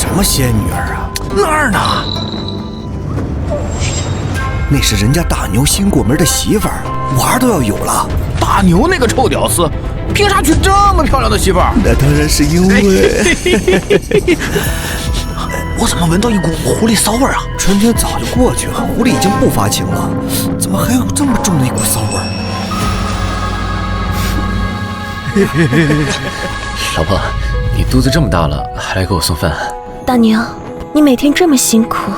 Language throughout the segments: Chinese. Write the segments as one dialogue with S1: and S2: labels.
S1: 什么仙女儿啊？
S2: 哪儿呢？
S1: 那是人家大牛新过门的媳妇儿，娃都要有了。
S2: 大牛那个臭屌丝，凭啥娶这么漂亮的媳妇儿？
S1: 那当然是因为……
S2: 我怎么闻到一股狐狸骚味啊？
S1: 春天早就过去了，狐狸已经不发情了，怎么还有这么重的一股骚味？
S3: 老婆，你肚子这么大了，还来给我送饭？
S4: 大牛，你每天这么辛苦，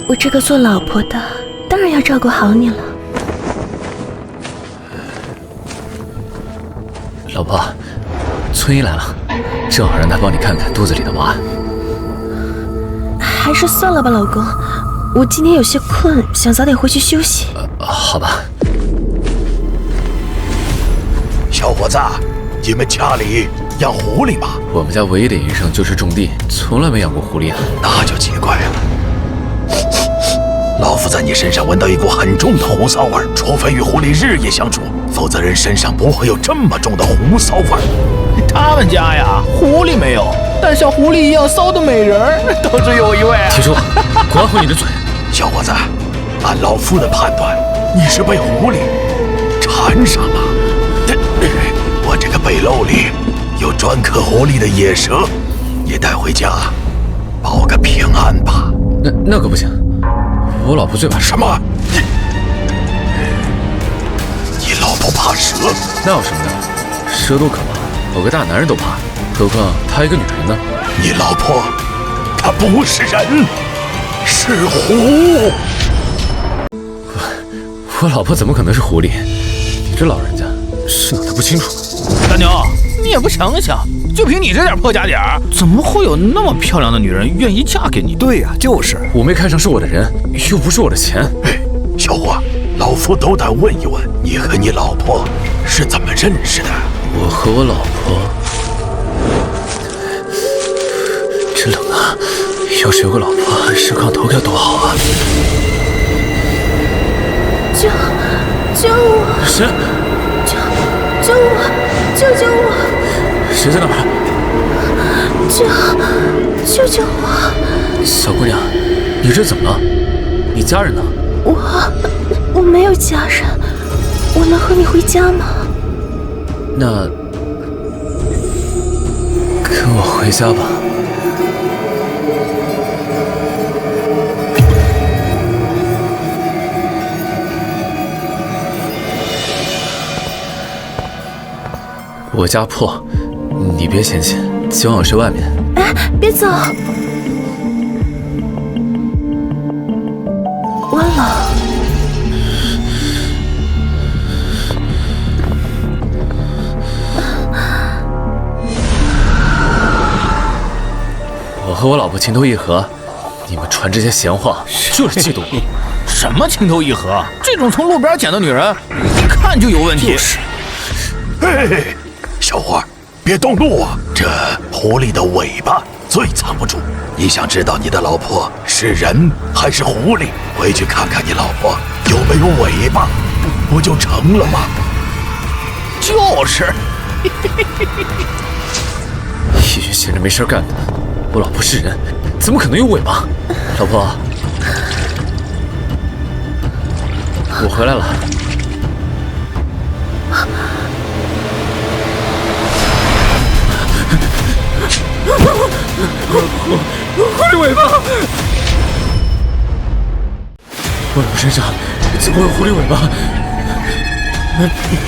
S4: 我这个做老婆的当然要照顾好你了。
S3: 老婆，村医来了，正好让他帮你看看肚子里的娃。
S4: 还是算了吧，老公，我今天有些困，想早点回去休息。
S3: 好吧。
S5: 小伙子，你们家里养狐狸吗？
S3: 我们家唯一的营生就是种地，从来没养过狐狸啊。
S5: 那就奇怪了。老夫在你身上闻到一股很重的狐骚味，除非与狐狸日夜相处，否则人身上不会有这么重的狐骚味。
S2: 他们家呀，狐狸没有，但像狐狸一样骚的美人倒是有一位。
S3: 铁柱，管好你的嘴。
S5: 小伙子，按老夫的判断，你是被狐狸缠上了。我这个背篓里有专克狐狸的野蛇，你带回家保个平安吧。
S3: 那可不行，我老婆最怕蛇。
S5: 什么？你老婆怕蛇？
S3: 那有什么的？蛇多可怕，我个大男人都怕，何况她一个女人呢？
S5: 你老婆她不是人，是狐。
S3: 我老婆怎么可能是狐狸？你这老人家是脑袋不清楚。
S2: 大牛，你也不想想，就凭你这点破家底儿，怎么会有那么漂亮的女人愿意嫁给你？
S1: 对呀，就是。
S3: 我没看上是我的人，又不是我的钱。
S5: 小伙，老夫都得问一问，你和你老婆是怎么认识的？
S3: 我和我老婆真冷啊！要是有个老婆上炕头该多好啊！
S4: 救我！
S3: 谁？
S4: 救我！救我！
S3: 谁在那儿？
S4: 救我！
S3: 小姑娘，你这怎么了？你家人呢？
S4: 我没有家人，我能和你回家吗？
S3: 那跟我回家吧。我家破，你别嫌弃，今晚我睡外面。
S4: 哎，别走！我冷。
S3: 我和我老婆情投意合，你们传这些闲话就是嫉妒我。
S2: 什么情投意合？这种从路边捡的女人，一看就有问题。
S1: 就是。
S5: 嘿，小伙，别动怒啊！这狐狸的尾巴最藏不住。你想知道你的老婆是人还是狐狸？回去看看你老婆有没有尾巴，不就成了吗？
S2: 就是。
S3: 一群闲着没事干的。我老婆是人，怎么可能有尾巴？老婆，我回来了。狐狸尾巴！我老婆身上怎么有狐狸尾巴？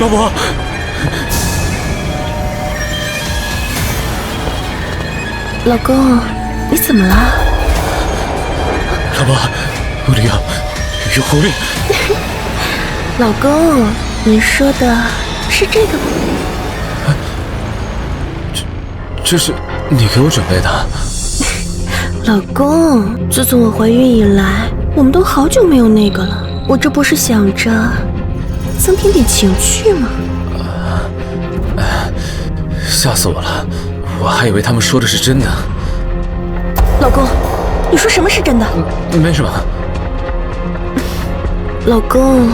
S3: 老婆，
S4: 老公，你怎么了？
S3: 老婆，屋里有狐狸。
S4: 老公，你说的是这个吗？
S3: 这是你给我准备的。
S4: 老公，自从我怀孕以来，我们都好久没有那个了。我这不是想着增添点情趣吗？
S3: 吓死我了！我还以为他们说的是真的。
S4: 老公，你说什么是真的？
S3: 没什么。
S4: 老公，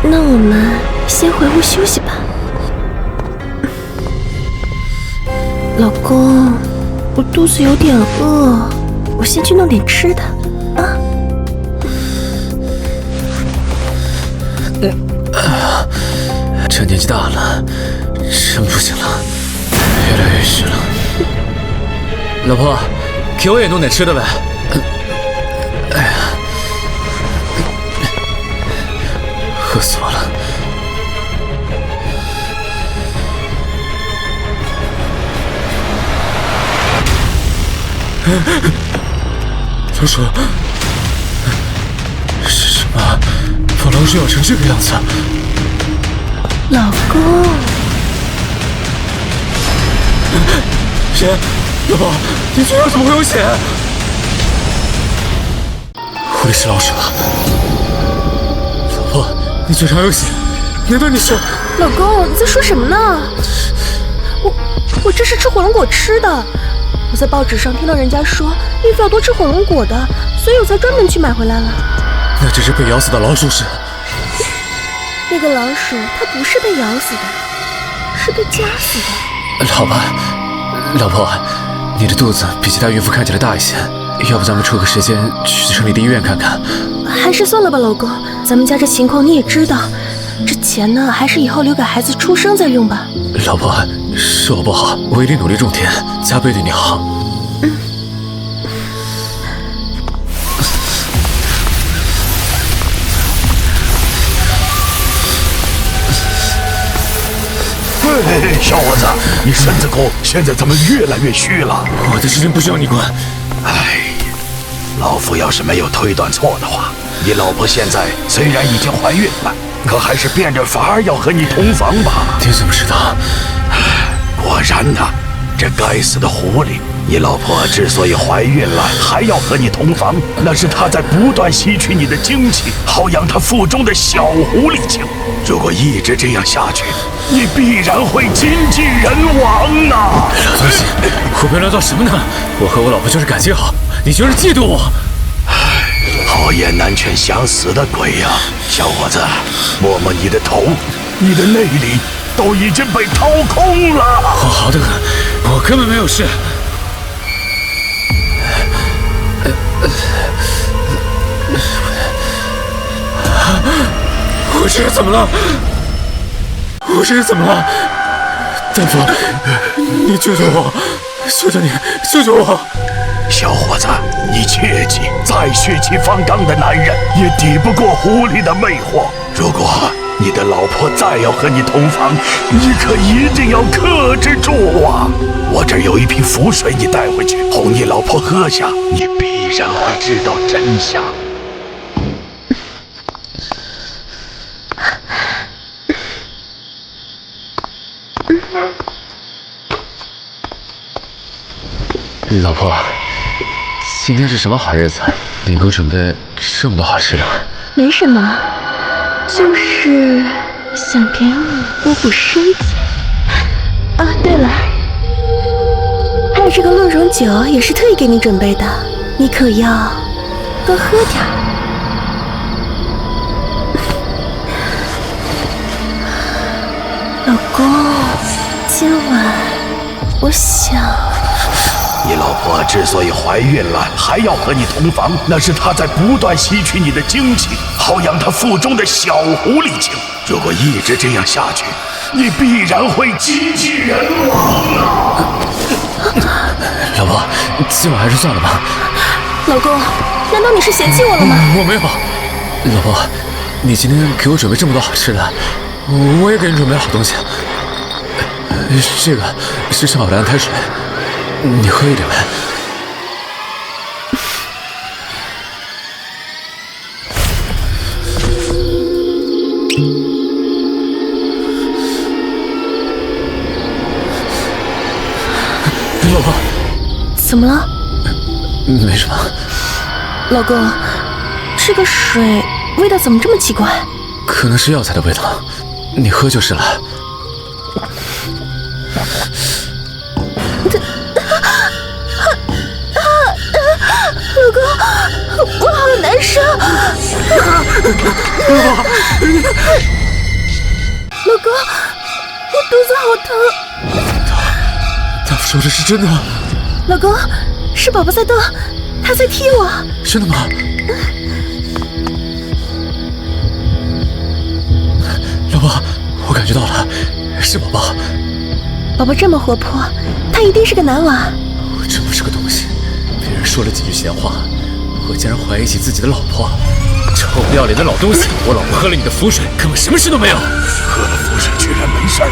S4: 那我们先回屋休息吧。老公，我肚子有点饿，我先去弄点吃的啊。
S3: 这年纪大了，真不行了，越来越虚了。老婆，给我也弄点吃的呗。哎呀，饿死我了。老鼠，是什么把老鼠咬成这个样子？
S4: 老公，
S3: 血，老婆，你嘴上怎么会有血？狐狸是老鼠啊！老婆，你嘴上有血，难道你是？
S4: 老公，你在说什么呢？我这是吃火龙果吃的。我在报纸上听到人家说孕妇要多吃火龙果的，所以我才专门去买回来了。
S3: 那这只被咬死的老鼠是？
S4: 那个老鼠它不是被咬死的，是被夹死的。
S3: 好吧，老婆，你的肚子比其他孕妇看起来大一些，要不咱们抽个时间去城里的医院看看？
S4: 还是算了吧，老公，咱们家这情况你也知道，这钱呢，还是以后留给孩子出生再用吧。
S3: 老婆，是我不好，我一定努力种田，加倍对你好。
S5: 嘿，小伙子，你身子骨现在怎么越来越虚了？
S3: 我的事情不需要你管。
S5: 哎，老夫要是没有推断错的话，你老婆现在虽然已经怀孕了，可还是变着法儿要和你同房吧？
S3: 你怎么知道？
S5: 果然呐，这该死的狐狸！你老婆之所以怀孕了，还要和你同房，那是她在不断吸取你的精气，好养她腹中的小狐狸精。如果一直这样下去，你必然会精尽人亡呐！
S3: 老东西，胡编乱造什么呢？我和我老婆就是感情好，你就是嫉妒我。
S5: 好言难劝想死的鬼呀！小伙子，摸摸你的头，你的内里都已经被掏空了。
S3: 我好得很，我根本没有事。我这是怎么了？我这是怎么了？大夫，你救救我！求求你，救救我！
S5: 小伙子，你切记，再血气方刚的男人也抵不过狐狸的魅惑。如果你的老婆再要和你同房，你可一定要克制住啊！我这儿有一瓶符水，你带回去，哄你老婆喝下，你必然会知道真相。
S3: 老婆，今天是什么好日子？你给我准备这么多好吃的？
S4: 没什么，就是想给你补补身子。啊，对了，还有这个鹿茸酒也是特意给你准备的，你可要多喝点。老公，今晚我想。
S5: 你老婆之所以怀孕了，还要和你同房，那是她在不断吸取你的精气，好养她腹中的小狐狸精。如果一直这样下去，你必然会精尽人亡啊！
S3: 老婆，今晚还是算了吧。
S4: 老公，难道你是嫌弃我了吗？
S3: 我没有。老婆，你今天给我准备这么多好吃的，我也给你准备了好东西。这个是上好的安胎水。你喝一点呗。老婆，
S4: 怎么了？
S3: 没什么。
S4: 老公，这个水味道怎么这么奇怪？
S3: 可能是药材的味道，你喝就是了。
S4: 老公，我好难受。老公，我肚子好疼。
S3: 他说的是真的。
S4: 老公，是宝宝在动，他在踢我。
S3: 真的吗？老婆，我感觉到了，是宝宝。
S4: 宝宝这么活泼，他一定是个男娃。
S3: 我真不是个东西，别人说了几句闲话，我竟然怀疑起自己的老婆。臭不要脸的老东西！我老婆喝了你的符水，根本什么事都没有。
S5: 喝了符水居然没事儿，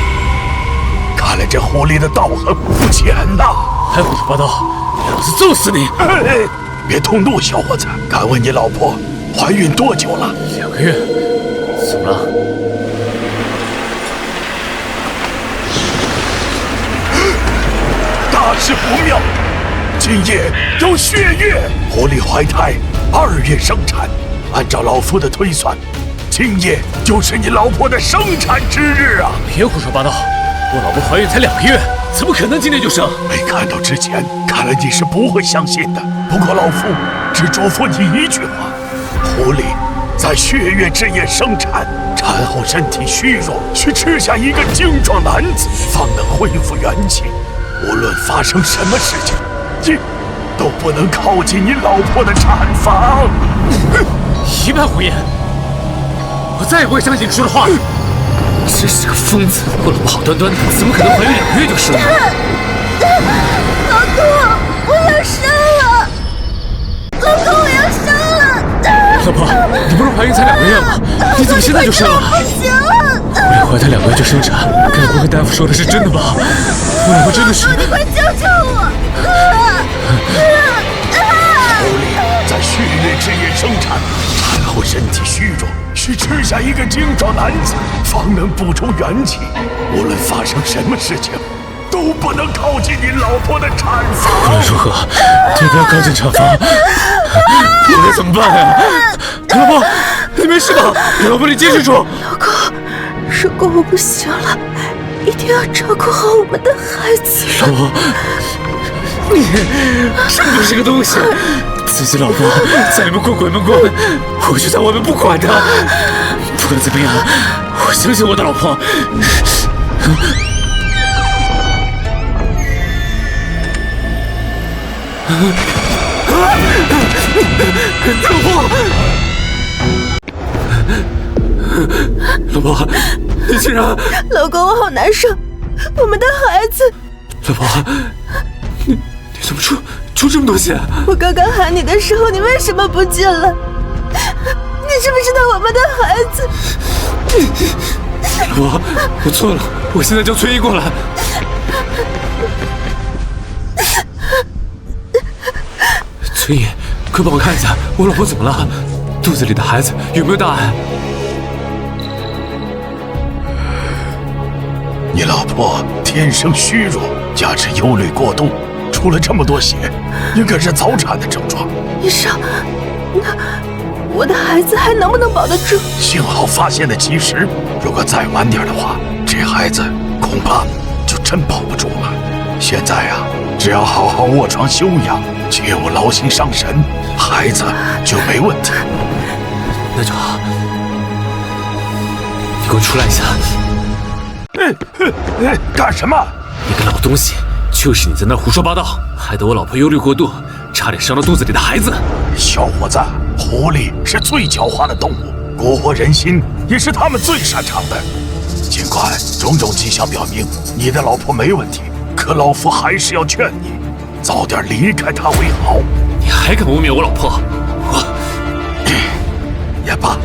S5: 看来这狐狸的道行不浅呐！
S3: 还胡说八道，老子揍死你！
S5: 哎，别动怒，小伙子。敢问你老婆怀孕多久了
S3: ？2个月。怎么了？
S5: 大事不妙！今夜有血月，狐狸怀胎，2月生产。按照老夫的推算，今夜就是你老婆的生产之日啊！
S3: 别胡说八道，我老婆怀孕才2个月，怎么可能今天就生？
S5: 没看到之前，看来你是不会相信的。不过老夫只嘱咐你一句话：狐狸在血月之夜生产，产后身体虚弱，需吃下一个精壮男子，方能恢复元气。无论发生什么事情，你都不能靠近你老婆的产房。
S3: 一派胡言！我再也不会相信你说的话。真是个疯子！我老婆好端端的，怎么可能怀孕2个月就生了？
S4: 老公，我要生了！老公，我要生了！
S3: 老婆，你不是怀孕才2个月吗？你怎么现在就生了？
S4: 不行了！
S3: 狐狸怀胎2个月就生产，该不会大夫说的是真的吧？我老婆真的是……
S4: 你快救救我！
S5: 狐狸在血月之夜生产，产后身体虚弱，需吃下一个精壮男子，方能补充元气。无论发生什么事情，都不能靠近你老婆的产房。无论
S3: 如何，都不要靠近产房。我该怎么办呀？老婆，你没事吧？老婆，你坚持住。
S4: 老公，如果我不行了，一定要照顾好我们的孩子。
S3: 老婆，你真不是个东西。自己老婆在里面滚鬼门关，我就在外面不管她。不管怎么样，我相信我的老婆。老婆，你竟然……
S4: 老公，我好难受，我们的孩子。
S3: 老婆，你怎么出这么多血？
S4: 我刚刚喊你的时候，你为什么不进来？你知不知道我们的孩子？
S3: 老婆，我错了，我现在叫崔姨过来。崔姨，快帮我看一下，我老婆怎么了？肚子里的孩子有没有大碍？
S5: 你老婆天生虚弱，加之忧虑过度，出了这么多血，应该是早产的症状。
S4: 医生，那我的孩子还能不能保得住？
S5: 幸好发现的及时，如果再晚点的话，这孩子恐怕就真保不住了。现在啊，只要好好卧床休养，切勿劳心伤神，孩子就没问题。
S3: 那就好，你给我出来一下！
S5: 干什么？
S3: 你个老东西，就是你在那胡说八道，害得我老婆忧虑过度，差点伤到肚子里的孩子。
S5: 小伙子，狐狸是最狡猾的动物，蛊惑人心也是他们最擅长的。尽管种种迹象表明你的老婆没问题，可老夫还是要劝你，早点离开她为好。
S3: 你还敢污蔑我老婆？
S5: 也罢，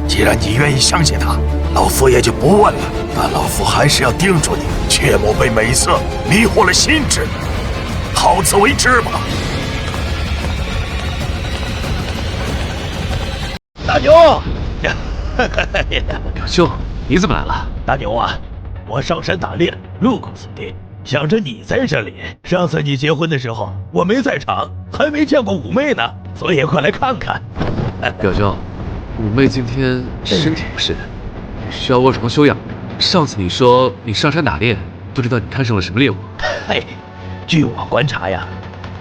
S5: 既然你愿意相信她，老夫也就不问了。但老夫还是要叮嘱你，切莫被美色迷惑了心智。好自为之吧。
S6: 大牛，
S3: 表舅，你怎么来了？
S6: 大牛啊，我上山打猎，路过此地，想着你在这里。上次你结婚的时候，我没在场，还没见过五妹呢，所以快来看看。
S7: 表舅，五妹今天身体不适，需要卧床休养。上次你说你上山打猎，不知道你看上了什么猎物？
S6: 嘿，据我观察呀，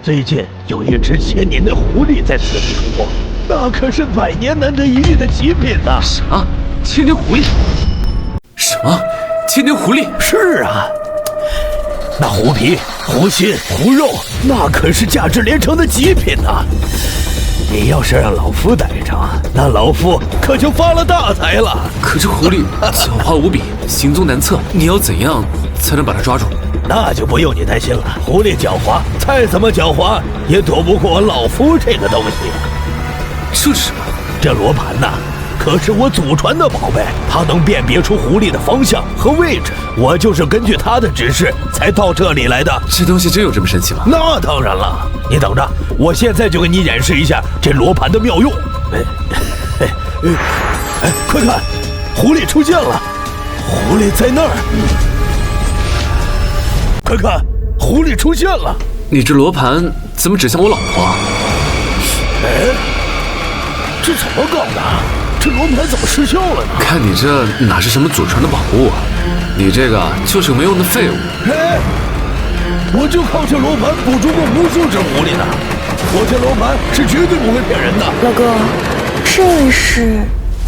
S6: 最近有一只千年的狐狸在此地出没，那可是100年难得一遇的极品呐！
S3: 什么？千年狐狸？什么？千年狐狸？
S6: 是啊，那狐皮、狐心、狐肉，那可是价值连城的极品呐！你要是让老夫逮着，那老夫可就发了大财了。
S3: 可这狐狸狡猾无比，行踪难测，你要怎样才能把它抓住？
S6: 那就不用你担心了。狐狸狡猾，再怎么狡猾，也躲不过我老夫这个东西。
S3: 这是什么？
S6: 这罗盘呐，可是我祖传的宝贝，它能辨别出狐狸的方向和位置。我就是根据它的指示才到这里来的。
S3: 这东西真有这么神奇吗？
S6: 那当然了，你等着，我现在就给你演示一下这罗盘的妙用。快看，狐狸出现了，狐狸在那儿。快看，狐狸出现了。
S3: 你这罗盘怎么指向我老婆？
S6: 这怎么搞的？这罗盘怎么失效了呢？
S3: 看你这哪是什么祖传的宝物啊？你这个就是个没用的废物。
S6: 我就靠这罗盘捕捉过无数只狐狸呢。我这罗盘是绝对不会骗人的。
S4: 老公，这是……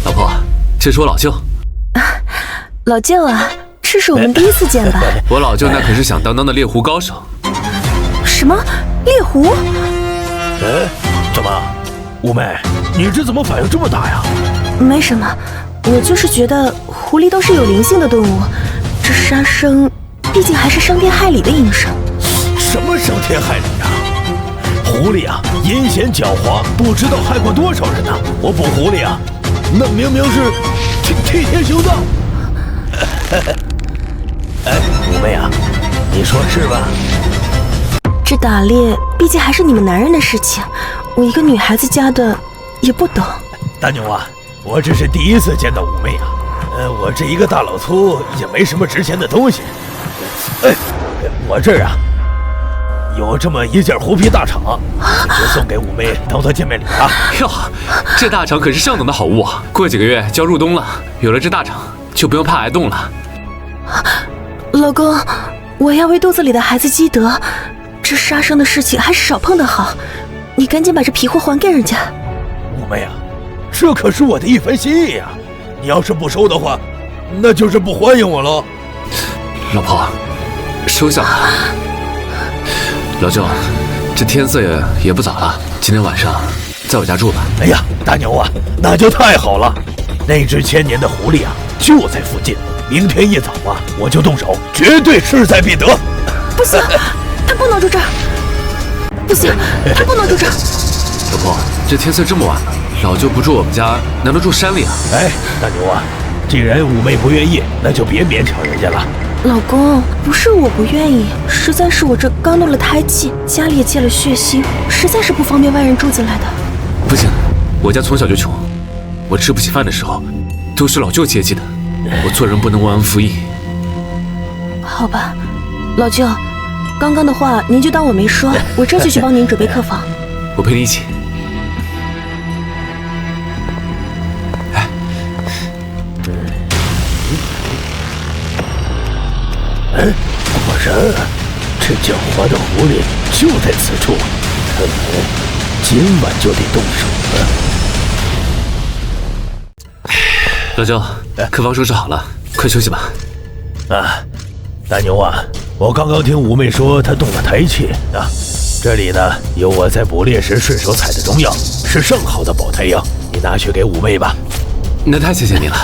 S3: 老婆，这是我老舅。
S4: 老舅啊，这是我们第一次见吧？
S3: 我老舅那可是响当当的猎狐高手。
S4: 什么猎狐？
S6: 怎么，五妹，你这怎么反应这么大呀？
S4: 没什么，我就是觉得狐狸都是有灵性的动物，这杀生毕竟还是伤天害理的营生。
S6: 什么伤天害理啊？狐狸啊，阴险狡猾，不知道害过多少人呢。我捕狐狸啊，那明明是替天行道。五妹啊，你说是吧？
S4: 这打猎毕竟还是你们男人的事情，我一个女孩子家的也不懂。
S6: 大牛啊，我这是第一次见到五妹啊。我这一个大老粗也没什么值钱的东西。我这儿啊有这么一件狐皮大氅，就送给五妹当做见面礼啊。
S3: 哟，这大氅可是上等的好物啊！过几个月就要入冬了，有了这大氅就不用怕挨冻了。
S4: 老公，我要为肚子里的孩子积德，这杀生的事情还是少碰的好。你赶紧把这皮货还给人家。
S6: 五妹啊，这可是我的一番心意呀！你要是不收的话，那就是不欢迎我喽。
S3: 老婆，收下吧。老舅，这天色也不早了，今天晚上在我家住吧。
S6: 哎呀，大牛啊，那就太好了！那只千年的狐狸啊，就在附近。明天一早啊，我就动手，绝对势在必得。
S4: 不行，他不能住这儿。不行，他不能住这儿。
S3: 老婆，这天色这么晚了，老舅不住我们家，难道住山里啊？
S6: 大牛啊，既然五妹不愿意，那就别勉强人家了。
S4: 老公，不是我不愿意，实在是我这刚动了胎气，家里也借了血腥，实在是不方便外人住进来的。
S3: 不行，我家从小就穷，我吃不起饭的时候，都是老舅接济的。我做人不能忘恩负义。
S4: 好吧，老舅，刚刚的话您就当我没说，我这就去帮您准备客房。
S3: 我陪你一起。
S6: 果然，这狡猾的狐狸就在此处，看来今晚就得动手了。
S3: 老舅，客房收拾好了，快休息吧。
S6: 大牛啊，我刚刚听五妹说她动了胎气啊，这里呢有我在捕猎时顺手采的中药，是上好的保胎药，你拿去给五妹吧。
S3: 那太谢谢你了。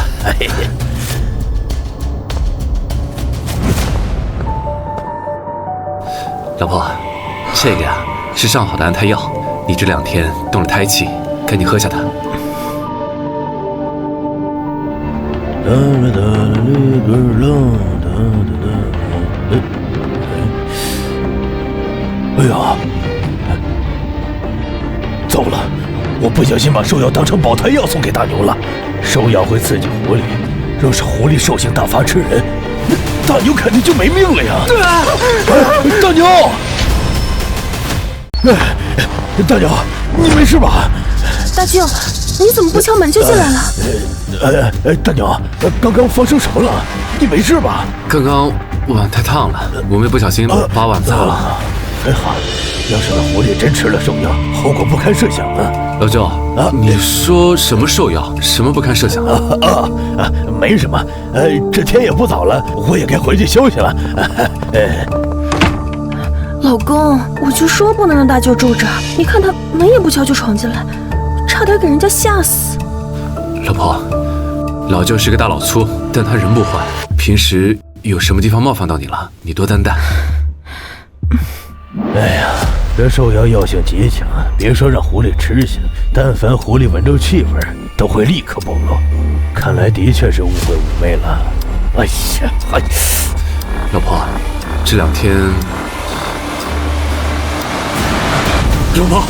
S3: 老婆，这个呀是上好的安胎药，你这2天动了胎气，赶紧喝下它。
S6: 哎呀，糟了！我不小心把兽药当成保胎药送给大牛了。兽药会刺激狐狸，若是狐狸兽性大发吃人，大牛肯定就没命了呀！大牛，大牛，你没事吧？
S4: 大舅，你怎么不敲门就进来了？
S6: 大牛，刚刚发生什么了？你没事吧？
S3: 刚刚碗太烫了，我们不小心把碗砸了。
S6: 还好，要是那狐狸真吃了兽药，后果不堪设想啊！
S3: 老舅，你说什么兽药？什么不堪设想？
S6: 没什么。这天也不早了，我也该回去休息了。
S4: 老公，我就说不能让大舅住这儿，你看他门也不敲就闯进来，差点给人家吓死。
S7: 老婆，老舅是个大老粗，但他人不坏。平时有什么地方冒犯到你了，你多担待。
S6: 哎呀，这兽药药性极强，别说让狐狸吃下，但凡狐狸闻着气味，都会立刻暴露。看来的确是误会妩媚了。哎呀，
S7: 老婆，这2天，老婆，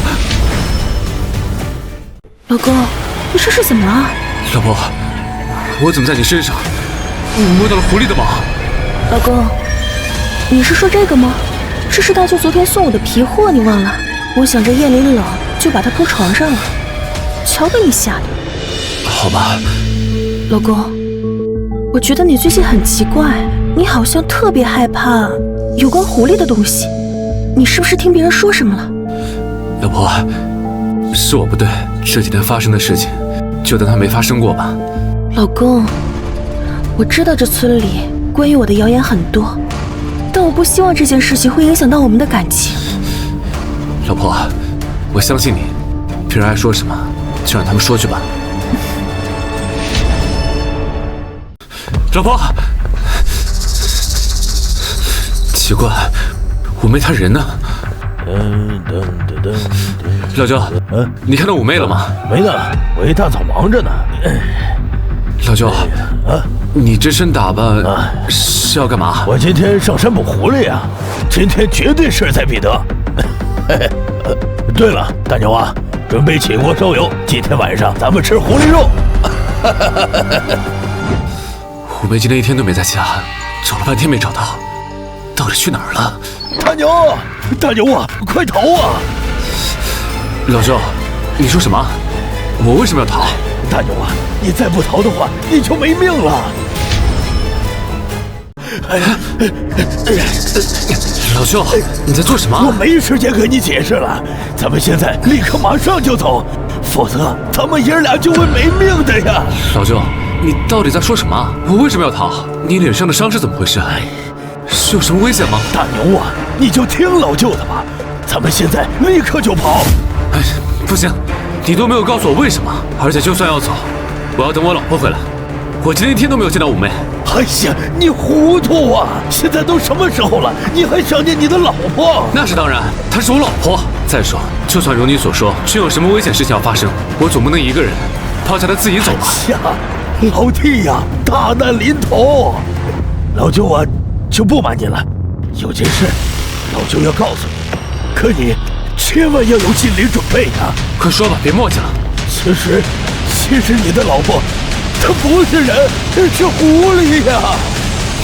S4: 老公，你这是怎么了？
S7: 老婆，我怎么在你身上摸到了狐狸的毛？
S4: 老公，你是说这个吗？这是大舅昨天送我的皮货，你忘了？我想着夜里冷，就把它铺床上了。瞧给你吓的。
S7: 好吧。
S4: 老公，我觉得你最近很奇怪，你好像特别害怕有关狐狸的东西。你是不是听别人说什么了？
S7: 老婆，是我不对，这几天发生的事情，就当它没发生过吧。
S4: 老公，我知道这村里关于我的谣言很多，但我不希望这件事情会影响到我们的感情。
S7: 老婆，我相信你，别人爱说什么就让他们说去吧。老婆，奇怪，妩媚她人呢？老舅，你看到妩媚了吗？
S6: 没呢，我一大早忙着呢。
S7: 老舅，你这身打扮是要干嘛？
S6: 我今天上山捕狐狸呀，今天绝对势在必得。对了，大牛啊，准备起锅烧油，今天晚上咱们吃狐狸肉。
S7: 妩媚今天一天都没在家，找了半天没找到，到底去哪儿了？
S6: 大牛，大牛啊，快逃啊！
S7: 老舅，你说什么？我为什么要逃？
S6: 大牛啊，你再不逃的话，你就没命了。
S7: 老舅，你在做什么？
S6: 我没时间跟你解释了，咱们现在立刻马上就走，否则咱们爷俩就会没命的呀！
S7: 老舅，你到底在说什么？我为什么要逃？你脸上的伤是怎么回事？是有什么危险吗？
S6: 大牛啊，你就听老舅的吧，咱们现在立刻就跑！
S7: 哎，不行，你都没有告诉我为什么，而且就算要走，我要等我老婆回来。我今天一天都没有见到妩媚。
S6: 哎呀，你糊涂啊！现在都什么时候了，你还想念你的老婆？
S7: 那是当然，她是我老婆。再说，就算如你所说，真有什么危险事情要发生，我总不能一个人抛下她自己走吧？
S6: 哎呀，老弟呀，大难临头！老舅啊，就不瞒您了，有件事老舅要告诉你，可你千万要有心理准备呀！
S7: 快说吧，别磨叽了。
S6: 其实你的老婆，她不是人，是狐狸呀！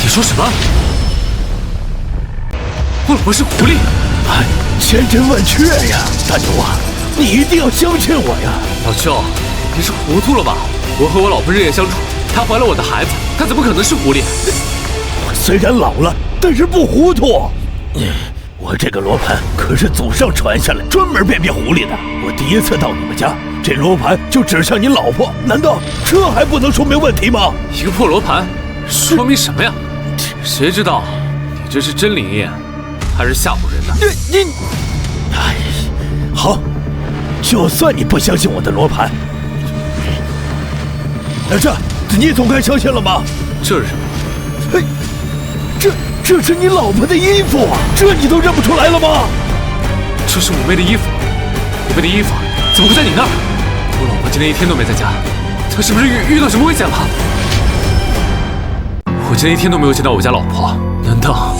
S7: 你说什么？我老婆是狐狸？
S6: 哎，千真万确呀！大牛啊，你一定要相信我呀！
S7: 老舅，你是糊涂了吧？我和我老婆日夜相处，她怀了我的孩子，她怎么可能是狐狸？
S6: 我虽然老了，但是不糊涂。我这个罗盘可是祖上传下来，专门辨别狐狸的。我第一次到你们家，这罗盘就指向你老婆，难道这还不能说明问题吗？
S7: 一个破罗盘，说明什么呀？谁知道你这是真灵验，还是吓唬人呢？
S6: 你，哎，好，就算你不相信我的罗盘，这你总该相信了吧？
S7: 这是什么？
S6: 嘿，这是你老婆的衣服啊，这你都认不出来了吗？
S7: 这是妩媚的衣服，妩媚的衣服怎么会在你那儿？我老婆今天一天都没在家，她是不是遇到什么危险了？我今天一天都没有见到我家老婆，难道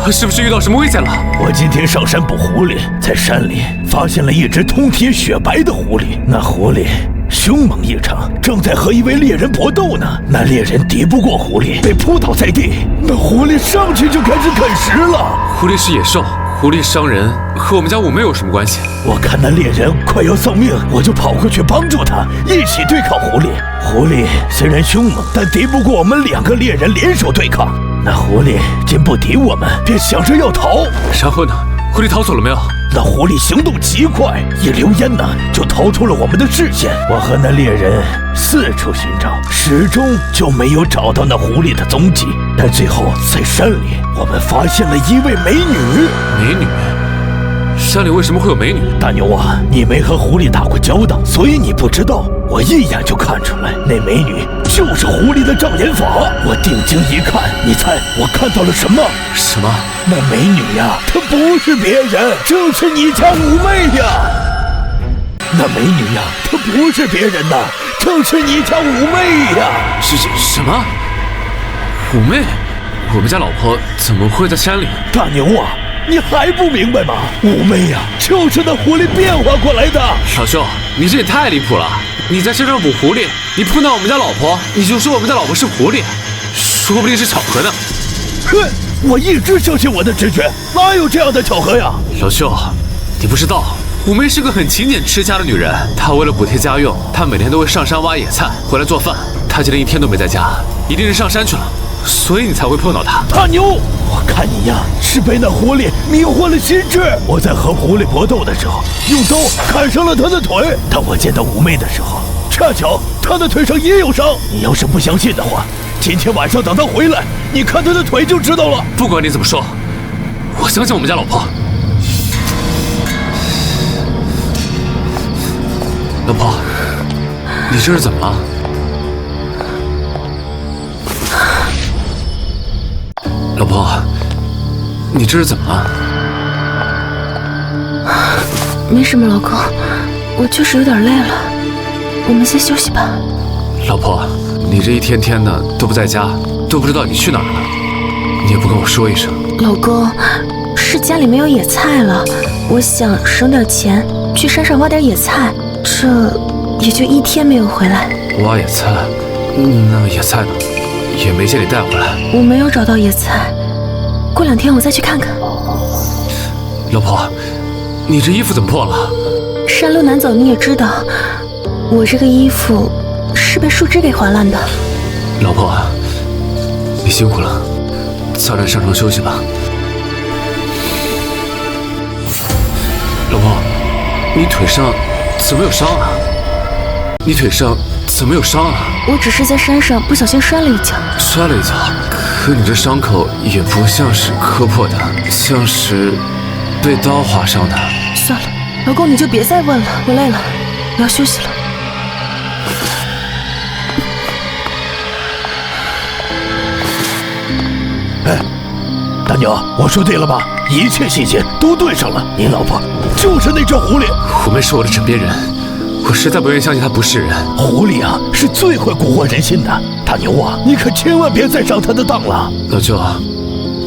S7: 她是不是遇到什么危险了？
S6: 我今天上山捕狐狸，在山里发现了一只通体雪白的狐狸，那狐狸凶猛异常，正在和一位猎人搏斗呢。那猎人敌不过狐狸，被扑倒在地。那狐狸上去就开始啃食了。
S7: 狐狸是野兽，狐狸伤人，和我们家妩媚有什么关系？
S6: 我看那猎人快要丧命，我就跑过去帮助他，一起对抗狐狸。狐狸虽然凶猛，但敌不过我们2个猎人联手对抗。那狐狸见不敌我们，便想着要逃。
S7: 然后呢？狐狸逃走了没有？
S6: 那狐狸行动极快，一溜烟呢就逃出了我们的视线。我和那猎人四处寻找，始终就没有找到那狐狸的踪迹。但最后在山里，我们发现了一位美女。
S7: 美女？山里为什么会有美女？
S6: 大牛啊，你没和狐狸打过交道，所以你不知道。我一眼就看出来，那美女就是狐狸的障眼法。我定睛一看，你猜我看到了什么？
S7: 什么？
S6: 那美女呀，她不是别人，正是你家五妹呀。那美女呀，她不是别人呐，正是你家五妹呀。
S7: 什么？五妹？我们家老婆怎么会在山里？
S6: 大牛啊，你还不明白吗？五妹呀，就是那狐狸变化过来的。
S7: 老兄，你这也太离谱了！你在山上捕狐狸，你碰到我们家老婆，你就说我们家老婆是狐狸，说不定是巧合呢。
S6: 哼，我一直相信我的直觉，哪有这样的巧合呀？
S7: 老兄，你不知道，五妹是个很勤俭持家的女人，她为了补贴家用，她每天都会上山挖野菜回来做饭。她今天一天都没在家，一定是上山去了，所以你才会碰到她。
S6: 大牛，我看你呀是被那狐狸迷惑了心智。我在和狐狸搏斗的时候，用刀砍伤了他的腿。当我见到五妹的时候，恰巧他的腿上也有伤。你要是不相信的话，今天晚上等他回来，你看他的腿就知道了。
S7: 不管你怎么说，我相信我们家老婆。老婆，你这是怎么了？老婆，你这是怎么了？
S4: 没什么，老公，我就是有点累了，我们先休息吧。
S7: 老婆，你这一天天的都不在家，都不知道你去哪儿了，你也不跟我说一声。
S4: 老公，是家里没有野菜了，我想省点钱去山上挖点野菜，这也就一天没有回来。
S7: 挖野菜？那野菜呢？也没见你带回来。
S4: 我没有找到野菜，过2天我再去看看。
S7: 老婆，你这衣服怎么破了？
S4: 山路难走，你也知道，我这个衣服是被树枝给划烂的。
S7: 老婆，你辛苦了，早点上床休息吧。老婆，你腿上怎么有伤啊？你腿上怎么有伤啊？
S4: 我只是在山上不小心摔了一跤。
S7: 摔了一跤？可你这伤口也不像是磕破的，像是被刀划伤的。
S4: 算了，老公你就别再问了，我累了，我要休息了。
S6: 哎，大牛，我说对了吧？一切细节都对上了，你老婆就是那只狐狸。
S7: 虎妹是我的枕边人，我实在不愿意相信她不是人。
S6: 狐狸啊，是最会蛊惑人心的。大牛啊，你可千万别再上他的当了。
S7: 老舅，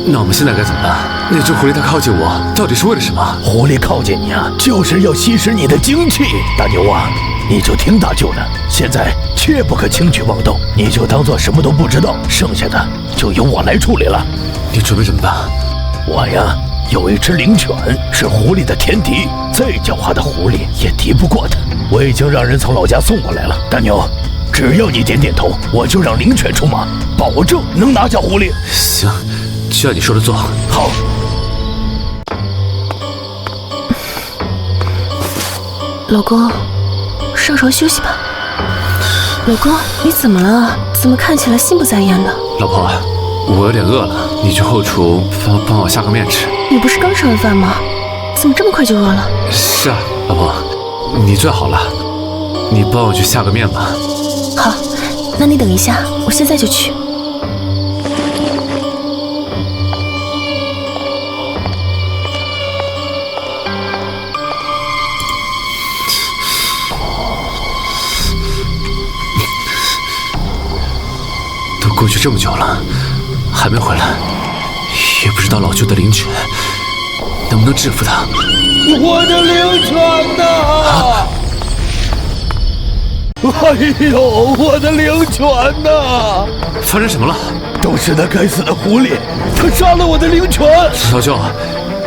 S7: 那我们现在该怎么办？那只狐狸它靠近我，到底是为了什么？
S6: 狐狸靠近你啊，就是要吸食你的精气。大牛啊，你就听大舅的，现在切不可轻举妄动，你就当做什么都不知道，剩下的就由我来处理了。
S7: 你准备怎么办？
S6: 我呀，有一只灵犬，是狐狸的天敌，再狡猾的狐狸也敌不过它。我已经让人从老家送过来了。大牛，只要你点点头，我就让灵犬出马，保证能拿下狐狸。
S7: 行，就按你说的做。
S6: 好。
S4: 老公，上床休息吧。老公，你怎么了？怎么看起来心不在焉的？
S7: 老婆，我有点饿了，你去后厨帮我下个面吃。
S4: 你不是刚吃完饭吗？怎么这么快就饿了？
S7: 是啊，老婆，你最好了，你帮我去下个面吧。
S4: 好，那你等一下，我现在就去。
S7: 都过去这么久了，还没回来，也不知道老舅的灵犬能不能制服他。
S6: 我的灵犬呐！哎呦，我的灵犬呐！
S7: 发生什么了？
S6: 都是那该死的狐狸，他杀了我的灵犬。
S7: 老舅，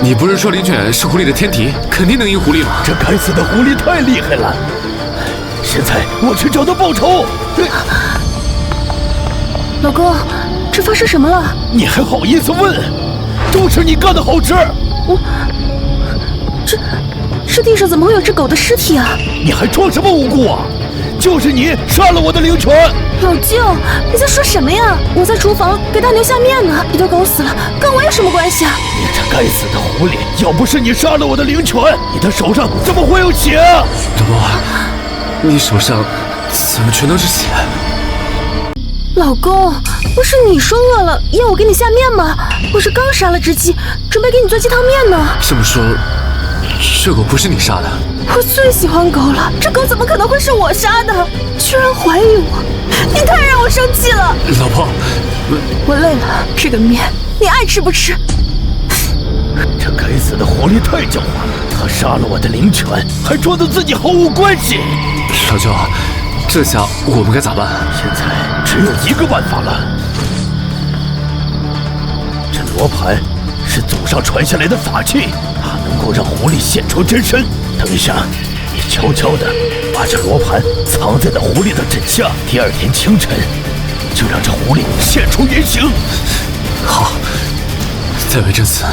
S7: 你不是说灵犬是狐狸的天敌，肯定能赢狐狸吗？
S6: 这该死的狐狸太厉害了！现在我去找他报仇。
S4: 老公，这发生什么了？
S6: 你还好意思问？都是你干的好事！这地上怎么会有只狗的尸体啊？你还装什么无辜啊？就是你杀了我的灵泉！
S4: 老舅，你在说什么呀？我在厨房给大牛下面呢，你都搞死了，跟我有什么关系啊？
S6: 你这该死的狐狸！要不是你杀了我的灵泉，你的手上怎么会有血啊？
S3: 老婆，你手上怎么全都是血？
S4: 老公，不是你说饿了要我给你下面吗？我是刚杀了只鸡，准备给你做鸡汤面呢。
S3: 这么说，这狗不是你杀的？
S4: 我最喜欢狗了，这狗怎么可能会是我杀的？居然怀疑我，你太让我生气了。
S3: 老婆，
S4: 我累了，这个面你爱吃不吃？
S6: 这该死的狐狸太狡猾了，他杀了我的灵泉，还装作自己毫无关系。
S3: 老舅，这下我们该咋办？
S6: 现在只有一个办法了。这罗盘是祖上传下来的法器，它能够让狐狸现出真身。等一下，你悄悄地把这罗盘藏在那狐狸的枕下，第二天清晨就让这狐狸现出原形。
S3: 好，再为这次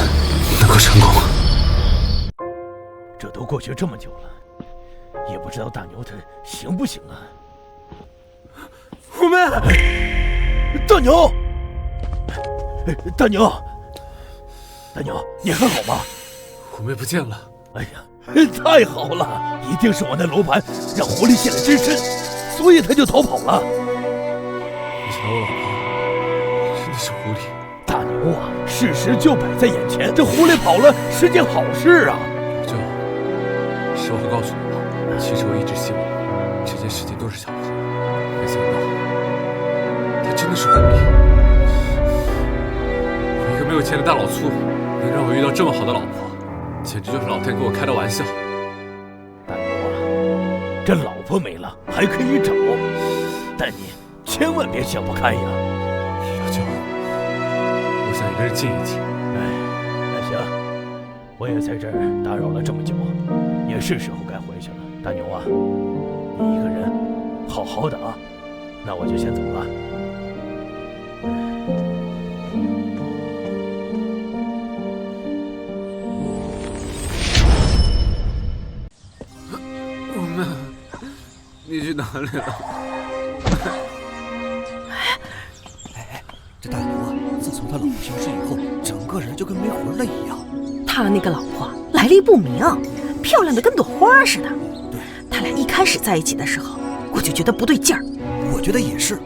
S3: 能够成功。
S6: 这都过去这么久了，也不知道大牛他行不行啊？虎妹，大牛，大牛，大牛，你还好吗？
S3: 虎妹不见了。
S6: 哎呀，太好了！一定是我那罗盘让狐狸现了真身，所以他就逃跑了。
S3: 你瞧我老婆，真的是狐狸。
S6: 大牛啊，事实就摆在眼前，这狐狸跑了是件好事啊。
S3: 老舅，实话告诉你吧，其实我一直希望这件事情都是巧合，没想到他真的是狐狸。我一个没有钱的大老粗，能让我遇到这么好的老婆，简直就是老天给我开的玩笑。
S6: 大牛啊，这老婆没了还可以找，但你千万别想不开呀。
S3: 老舅，我想一个人静一静。
S6: 那行，我也在这儿打扰了这么久，也是时候该回去了。大牛啊，你一个人好好的啊，那我就先走了。
S3: 你去哪里了？
S1: 这大牛啊，自从他老婆消失以后，整个人就跟没魂了一样。
S8: 他那个老婆来历不明，漂亮的跟朵花似的。
S1: 对，
S8: 他俩一开始在一起的时候，我就觉得不对劲儿。
S1: 我觉得也是。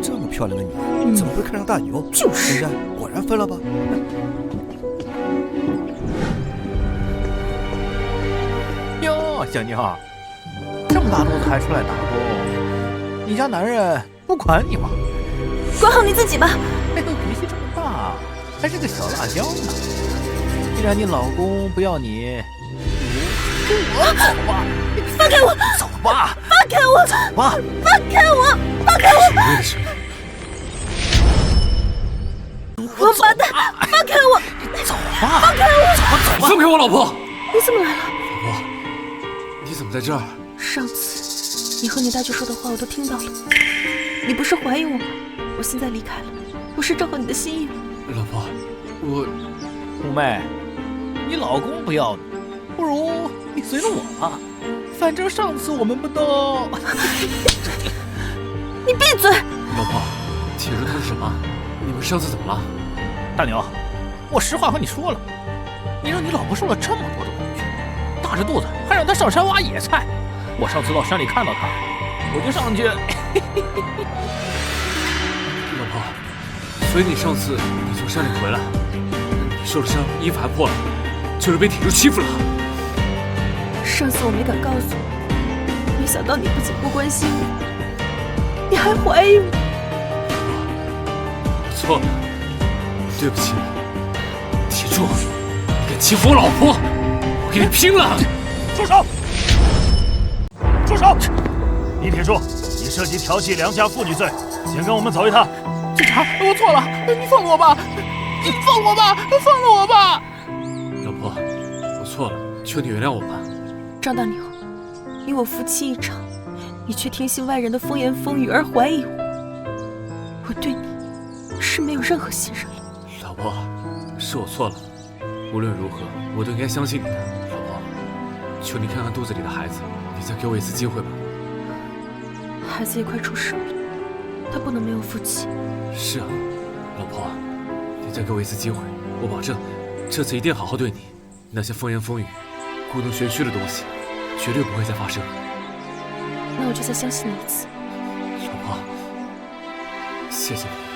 S1: 这么漂亮的女人，怎么会看上大牛？
S8: 就是。
S1: 现在果然分了吧？
S2: 哟，小妞，这么大肚子还出来打工，你家男人不管你吗？
S4: 管好你自己吧。
S2: 哎呦，脾气这么大，还是个小辣椒呢。既然你老公不要你，我走吧。
S4: 放开我！
S2: 走吧！
S4: 放开我！
S2: 走吧！
S4: 放开我！放开我！
S3: 谁的声音？
S4: 王八蛋！放开我！
S2: 走吧！
S4: 放开我！
S2: 走吧！
S3: 放开我老婆！
S4: 你怎么来了？
S3: 老婆，你怎么在这儿？
S4: 上次你和你大舅说的话我都听到了，你不是怀疑我吗？我现在离开了，我是正合你的心意了。
S3: 老婆，我
S2: 五妹，你老公不要你，不如你随了我吧。反正上次我们不都……
S4: 你闭嘴！
S3: 老婆，铁柱他是什么？你们上次怎么了？
S2: 大牛，我实话和你说了，你让你老婆受了这么多的委屈，大着肚子还让她上山挖野菜。我上次到山里看到她，我就上去。
S3: 老婆，所以你上次你从山里回来，你受了伤，衣服还破了，就是被铁柱欺负了。
S4: 上次我没敢告诉你，没想到你不仅不关心我，你还怀疑我。
S3: 我错了，对不起。铁柱，你敢欺负我老婆，我跟你拼了！
S5: 住手！住手！李铁柱，你涉及调戏良家妇女罪，请跟我们走一趟。
S2: 警察，我错了，你放了我吧，你放我吧，放了我吧。
S3: 老婆，我错了，求你原谅我吧。
S4: 张大牛，你我夫妻一场，你却听信外人的风言风语而怀疑我，我对你是没有任何信任了。
S3: 老婆，是我错了，无论如何，我都应该相信你的。老婆，求你看看肚子里的孩子，你再给我一次机会吧。
S4: 孩子也快出生了，他不能没有父亲。
S7: 是啊，老婆，你再给我一次机会，我保证，这次一定好好对你。那些风言风语、故弄玄虚的东西，绝对不会再发生。
S4: 那我就再相信你一次。
S7: 老婆，谢谢你。